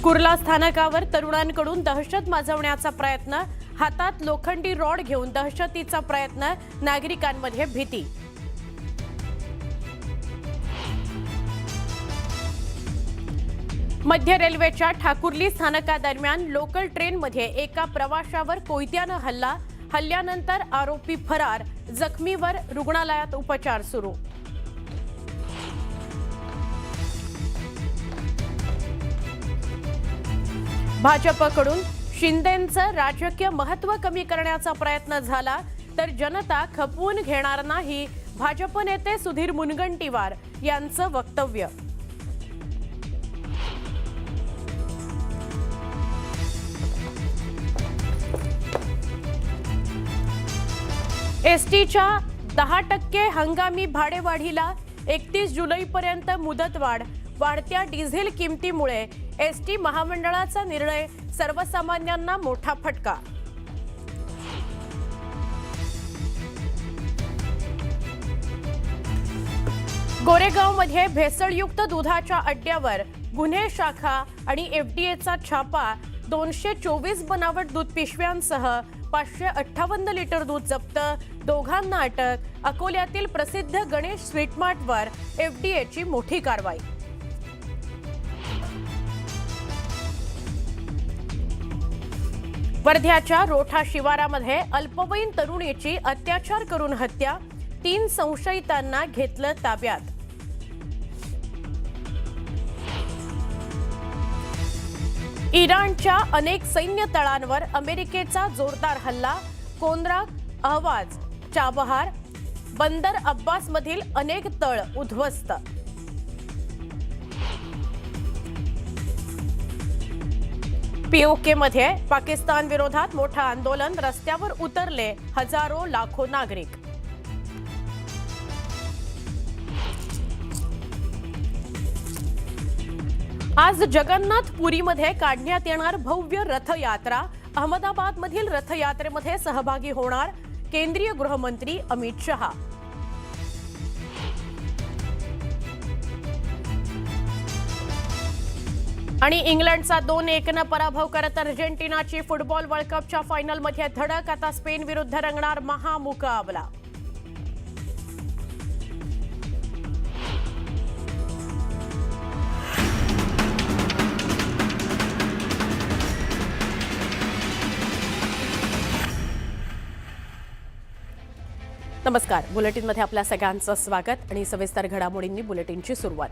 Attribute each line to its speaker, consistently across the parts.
Speaker 1: कुर्ला स्थानकावर तरुणांकडून दहशत माजवण्याचा प्रयत्न, हातात लोखंडी रॉड घेऊन दहशतीचा प्रयत्न, नागरिकांमध्ये भीती। मध्य रेल्वेच्या ठाकुर्ली स्थानकादरम्यान लोकल ट्रेनमध्ये एका प्रवाशावर कोयत्यानं हल्ला, हल्ल्यानंतर आरोपी फरार, जखमीवर रुग्णालयात उपचार सुरू। भाजपकडून शिंदेंचं राजकीय महत्त्व कमी करण्याचा प्रयत्न झाला तर जनता खपवून घेणार नाही, भाजप नेते सुधीर मुनगंटीवार यांचं वक्तव्य। एसटीच्या 10% हंगामी भाडेवाढीला 31 जुलैपर्यंत मुदतवाढ, वाढत्या डिझेल किमतीमुळे एसटी महामंडळाचा निर्णय, सर्वसामान्यांना मोठा फटका। गोरेगावमध्ये भेसळयुक्त दुधाच्या अड्ड्यावर गुन्हे शाखा आणि एफडीएचा छापा, 224 बनावट दूध पिशव्यांसह 558 लिटर दूध जप्त, दोघांना अटक। अकोल्यातील प्रसिद्ध गणेश स्वीट मार्टवर एफडीएची मोठी कारवाई। वर्ध्याच्या रोठा शिवारामध्ये अल्पवयीन तरुणीची अत्याचार करून हत्या, 3 संशयितांना घेतलं ताब्यात। इराणच्या अनेक सैन्य तळांवर अमेरिकेचा जोरदार हल्ला, कोंद्राक, अहवाज, चाबहार, बंदर अब्बासमधील अनेक तळ उद्ध्वस्त। पीओकेमध्ये पाकिस्तान विरोधात मोठं आंदोलन, रस्त्यावर उतरले हजारो लाखो नागरिक। आज जगन्नाथपुरीमध्ये काढण्यात येणार भव्य रथयात्रा, अहमदाबादमधील रथयात्रेमध्ये सहभागी होणार केंद्रीय गृहमंत्री अमित शहा। आणि इंग्लंडचा 2-1 पराभव करत अर्जेंटिनाची फुटबॉल वर्ल्ड कपच्या फायनलमध्ये धडक, आता स्पेन विरुद्ध रंगणार महामुकाबला। नमस्कार, बुलेटिनमध्ये आपल्या सगळ्यांचं स्वागत आणि सविस्तर घडामोडींनी बुलेटिनची सुरुवात।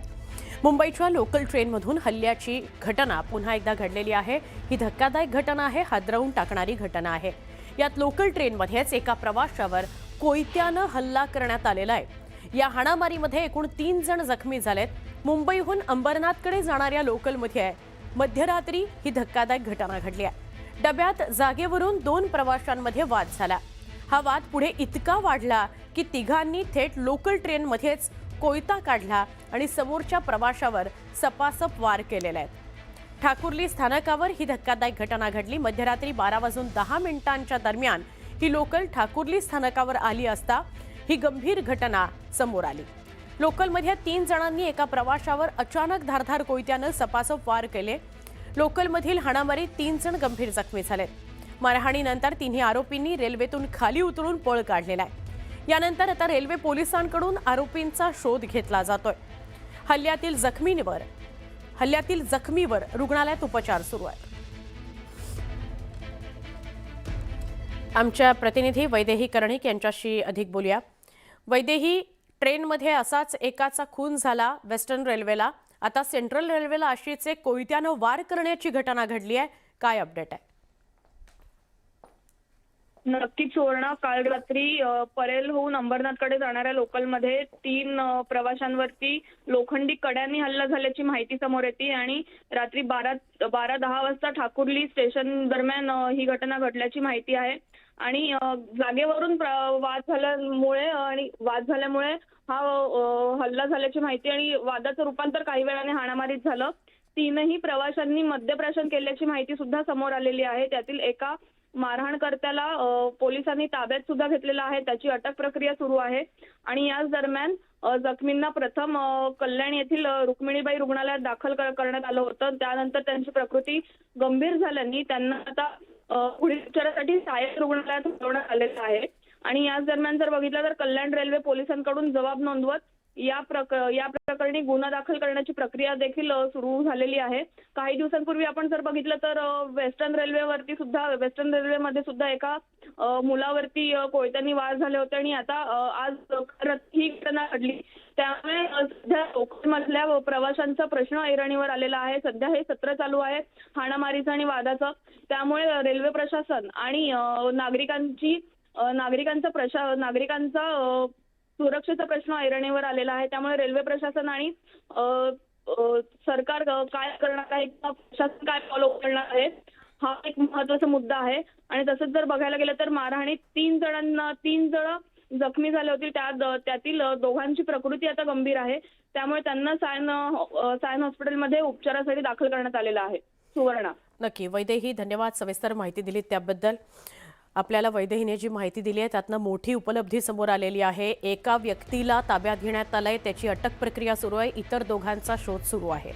Speaker 1: मुंबईच्या लोकल ट्रेनमधून हल्ल्याची घटना पुन्हा एकदा घडलेली आहे। ही धक्कादायक घटना आहे, हादरवून टाकणारी घटना आहे। यात लोकल ट्रेनमध्येच एका प्रवाशावर कोयत्यानं हल्ला करण्यात आलेला आहे। या हाणामारीमध्ये एकूण 3 जण जखमी झालेत। मुंबईहून अंबरनाथकडे जाणाऱ्या लोकलमध्ये मध्यरात्री ही धक्कादायक घटना घडली आहे। डब्यात जागेवरून 2 प्रवाशांमध्ये वाद झाला। हा वाद पुढे इतका वाढला की तिघांनी थेट लोकल ट्रेनमध्येच कोयता काढला आणि समोरच्या प्रवाशावर सपासप वार केलेले आहेत। ठाकुर्ली स्थानकावर ही धक्कादायक घटना घडली। मध्यरात्री 12:10 दरम्यान ही लोकल ठाकुर्ली स्थानकावर आली असता ही गंभीर घटना समोर आली। लोकलमध्ये 3 जणांनी एका प्रवाशावर अचानक धारधार कोयत्यानं सपासप वार केले। लोकलमधील हाणामारीत 3 जण गंभीर जखमी झालेत। मारहाणीनंतर तिन्ही आरोपींनी रेल्वेतून खाली उतरून पळ काढलेला आहे। यानंतर आता रेल्वे पोलिसांकडून आरोपींचा शोध घेतला जातोय। हल्ल्यातील जखमीवर रुग्णालयात उपचार सुरू आहेत। आमच्या प्रतिनिधी वैदेही कर्णिक यांच्याशी अधिक बोलूया। वैदेही, ट्रेनमध्ये असाच एकाचा खून झाला वेस्टर्न रेल्वेला, आता सेंट्रल रेल्वेला अशीच एक कोयत्यानं वार करण्याची घटना घडली आहे, काय अपडेट आहे?
Speaker 2: नक्कीच सुवर्ण, काल रात्री परेल होऊन अंबरनाथकडे जाणाऱ्या लोकलमध्ये 3 प्रवाशांवरती लोखंडी कड्यांनी हल्ला झाल्याची माहिती समोर येते आणि रात्री 12:10 वाजता ठाकुर्ली स्टेशन दरम्यान ही घटना घडल्याची माहिती आहे। आणि जागेवरून वाद झाल्यामुळे हा हल्ला झाल्याची माहिती आणि वादाचं रूपांतर काही वेळाने हाणामारीत झालं। 3ही प्रवाशांनी मद्यप्राशन केल्याची माहिती सुद्धा समोर आलेली आहे। त्यातील एका मारहाणकर्त्याला पोलिसांनी ताब्यात सुद्धा घेतलेला आहे. त्याची अटक प्रक्रिया सुरू आहे आणि याच दरम्यान जखमींना प्रथम कल्याण येथील रुक्मिणीबाई रुग्णालयात दाखल करण्यात आलं होतं. त्यानंतर त्यांची प्रकृती गंभीर झाल्याने त्यांना आता पुढील उपचारासाठी सहाय्यक रुग्णालयात हलवण्यात आलेलं आहे. आणि याच दरम्यान जर बघितलं तर कल्याण रेल्वे पोलिसांकडून जबाब नोंदवत या प्रकरणी गुन्हा दाखल करण्याची प्रक्रिया देखील सुरू झालेली आहे. काही दिवसांपूर्वी आपण जर बघितलं तर वेस्टर्न रेल्वेमध्ये सुद्धा एका मुलावरती कोयत्यानी वार झाले होते आणि आता आज ही घटना घडली. त्यामुळे सध्या लोकलमधल्या प्रवाशांचा प्रश्न ऐरणीवर आलेला आहे. सध्या हे सत्र चालू आहे हाणामारीचं आणि वादाचं. त्यामुळे रेल्वे प्रशासन आणि नागरिकांचा सुरक्षेचा प्रश्न ऐरणीवर आलेला आहे. त्यामुळे रेल्वे प्रशासन आणि सरकार काय करणार आहे किंवा प्रशासन काय फॉलो करणार आहे हा एक महत्त्वाचा मुद्दा आहे. आणि तसंच जर बघायला गेलं तर मारहाणीत 3 जण जखमी झाले होते. त्यातील दोघांची प्रकृती आता गंभीर आहे. त्यामुळे त्यांना सायन हॉस्पिटलमध्ये उपचारासाठी दाखल करण्यात आलेलं आहे. सुवर्णा.
Speaker 1: नक्की वैदेही, धन्यवाद सविस्तर माहिती दिलीत त्याबद्दल. आपल्याला वैदेहीने जी माहिती दिली आहे त्यातनं मोठी उपलब्धी समोर आलेली आहे. एका व्यक्तीला ताब्यात घेण्यात आलंय, त्याची अटक प्रक्रिया सुरू आहे, इतर दोघांचा शोध सुरू आहे.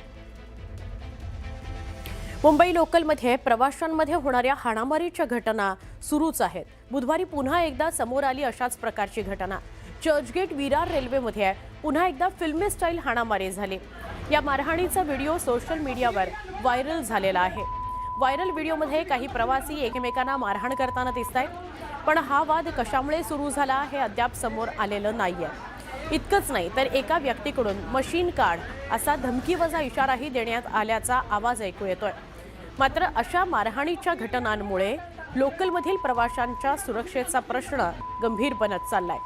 Speaker 1: मुंबई लोकलमध्ये प्रवाशांमध्ये होणाऱ्या हाणामारीच्या घटना सुरूच आहेत. बुधवारी पुन्हा एकदा समोर आली अशाच प्रकारची घटना. चर्चगेट विरार रेल्वेमध्ये पुन्हा एकदा फिल्मी स्टाईल हाणामारी झाली. या मारहाणीचा व्हिडिओ सोशल मीडियावर व्हायरल झालेला आहे. व्हायरल व्हिडिओमध्ये काही प्रवासी एकमेकांना मारहाण करताना दिसतायत. पण हा वाद कशामुळे सुरू झाला हे अद्याप समोर आलेलं नाहीये. इतकंच नाही तर एका व्यक्तीकडून मशीन काढ असा धमकीवजा इशाराही देण्यात आल्याचा आवाज ऐकू येतोय. मात्र अशा मारहाणीच्या घटनांमुळे लोकलमधील प्रवाशांच्या सुरक्षेचा प्रश्न गंभीर बनत चाललाय.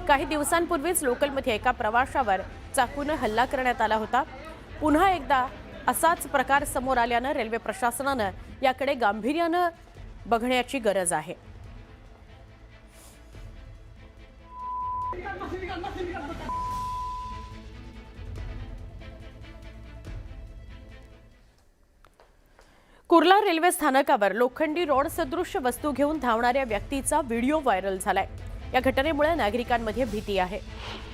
Speaker 1: काही दिवसांपूर्वीच लोकलमध्ये एका प्रवाशावर चाकूने हल्ला करण्यात आला होता. पुन्हा एकदा असाच प्रकार समोर आल्यानं रेल्वे प्रशासनानं याकडे गांभीर्यानं बघण्याची गरज आहे. कुर्ला रेल्वे स्थानकावर लोखंडी रॉड सदृश्य वस्तू घेऊन धावणाऱ्या व्यक्तीचा व्हिडिओ व्हायरल झालाय. या घटनेमुळे नागरिकांमध्ये भीती आहे.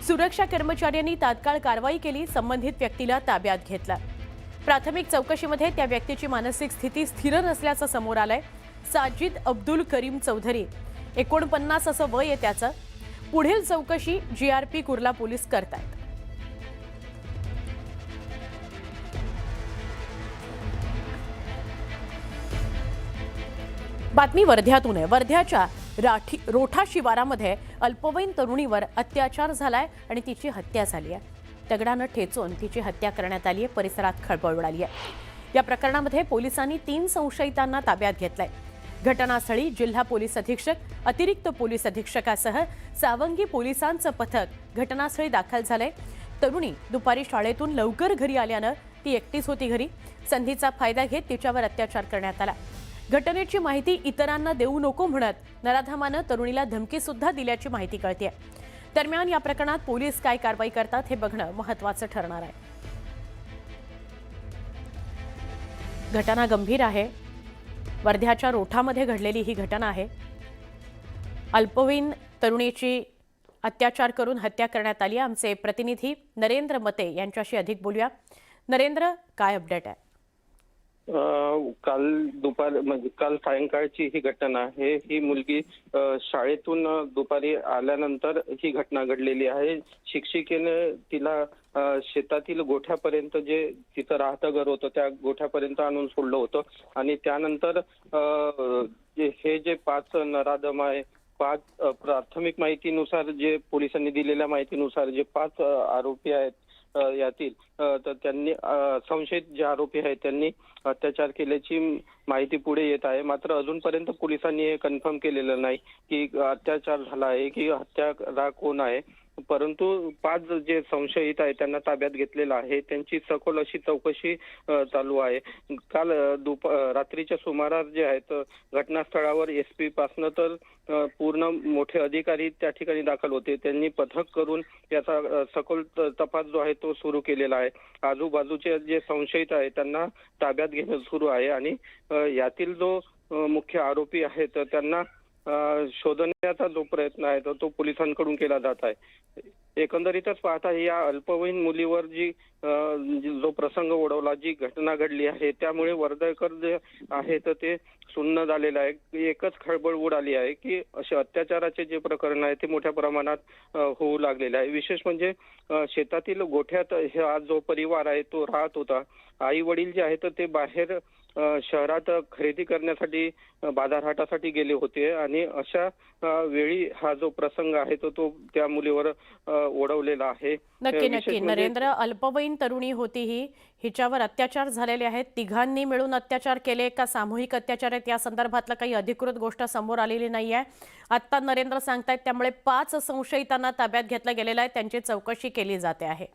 Speaker 1: सुरक्षा कर्मचाऱ्यांनी तात्काळ कारवाई केली, संबंधित व्यक्तीला ताब्यात घेतलं. प्राथमिक चौकशीमध्ये त्या व्यक्तीची मानसिक स्थिती स्थिर नसल्याचं समोर आलंय. साजिद अब्दुल करीम चौधरी, 49 असं वय आहे त्याचं. पुढील चौकशी GRP कुर्ला पोलीस करतायत. बातमी वर्ध्यातून आहे. वर्ध्याच्या रोठा शिवारामध्ये अल्पवयीन तरुणीवर अत्याचार झालाय आणि तिची हत्या झाली आहे. दगडानं ठेचून तिची हत्या करण्यात आली आहे. परिसरात खळबळ उडाली आहे. या प्रकरणामध्ये पोलिसांनी 3 संशयितांना ताब्यात घेतलंय. घटनास्थळी जिल्हा पोलीस अधीक्षक, अतिरिक्त पोलीस अधीक्षकासह सावंगी पोलिसांचं पथक घटनास्थळी दाखल झालंय. तरुणी दुपारी शाळेतून लवकर घरी आल्यानं ती एकटीच होती घरी. संधीचा फायदा घेत तिच्यावर अत्याचार करण्यात आला. घटनेची माहिती इतरांना देऊ नको म्हणत नराधामानं तरुणीला धमकी सुद्धा दिल्याची माहिती कळतेय. दरम्यान या प्रकरणात पोलीस काय कारवाई करतात हे बघणं महत्त्वाचं ठरणार आहे. घटना गंभीर आहे. वर्ध्याच्या रोठामध्ये घडलेली ही घटना आहे. अल्पवयीन तरुणीची अत्याचार करून हत्या करण्यात आली. आमचे प्रतिनिधी नरेंद्र मते यांच्याशी अधिक बोलूया. नरेंद्र, काय अपडेट आहे?
Speaker 3: काल सायंकाळची ही घटना आहे. ही मुलगी शाळेतून दुपारी आल्यानंतर ही घटना घडलेली आहे. शिक्षिकेने तिला शेतातील गोठ्यापर्यंत, जे तिचं राहतं घर होतं त्या गोठ्यापर्यंत आणून सोडलं होतं आणि त्यानंतर हे जे 5 नराधम आहे, 5 प्राथमिक माहितीनुसार, जे पोलिसांनी दिलेल्या माहितीनुसार जे 5 आरोपी आहेत यातील, तर त्यांनी संशयित जे आरोपी आहेत त्यांनी अत्याचार केल्याची माहिती पुढे येत आहे. मात्र अजूनपर्यंत पोलिसांनी हे कन्फर्म केलेलं नाही की अत्याचार झाला आहे की हत्यारा कोण आहे. परंतु 5 जे संशयित आहेत त्यांना ताब्यात घेतलेलं आहे. त्यांची सखोल अशी चौकशी चालू आहे. काल रात्रीच्या सुमारास जे आहेत घटनास्थळावर SP पासनं तर पूर्ण मोठे अधिकारी त्या ठिकाणी दाखल होते. त्यांनी पथक करून याचा सखोल तपास जो आहे तो सुरू केलेला आहे. आजूबाजूचे जे संशयित आहेत त्यांना ताब्यात घेणं सुरू आहे आणि यातील जो मुख्य आरोपी आहेत त्यांना शोधण्याचा जो प्रयत्न आहे तो पोलिसांकडून केला जात आहे. एकंदरीतच पाहता या अल्पवयीन मुलीवर जो प्रसंग ओढवला, जी घटना घडली आहे, त्यामुळे वर्धेकर जे आहेत ते सुन्न झालेलं आहे. एकच खळबळ उडाली आहे की असे अत्याचाराचे जे प्रकरण आहे ते मोठ्या प्रमाणात होऊ लागलेले आहे. विशेष म्हणजे शेतातील गोठ्यात हा जो परिवार आहे तो राहत होता. आई वडील जे आहेत ते बाहेर शहरात खरेदी करण्यासाठी बाजारहाटासाठी गेले होते आणि अशा वेळी हा जो प्रसंग आहे तो त्या मुलीवर ओढवलेला आहे.
Speaker 1: नक्की
Speaker 3: विशेष
Speaker 1: नक्की
Speaker 3: म्हणजे
Speaker 1: नरेंद्र, अल्पवयीन तरुणी होती ही, हिच्यावर अत्याचार झालेले आहेत. तिघांनी मिळून अत्याचार केले का सामूहिक अत्याचार आहेत या संदर्भातलं काही अधिकृत गोष्ट समोर आलेली नाही आहे. आत्ता नरेंद्र सांगतायत त्यामुळे 5 संशयितांना ताब्यात घेतलं गेलेलं आहे, त्यांची चौकशी केली जाते आहे.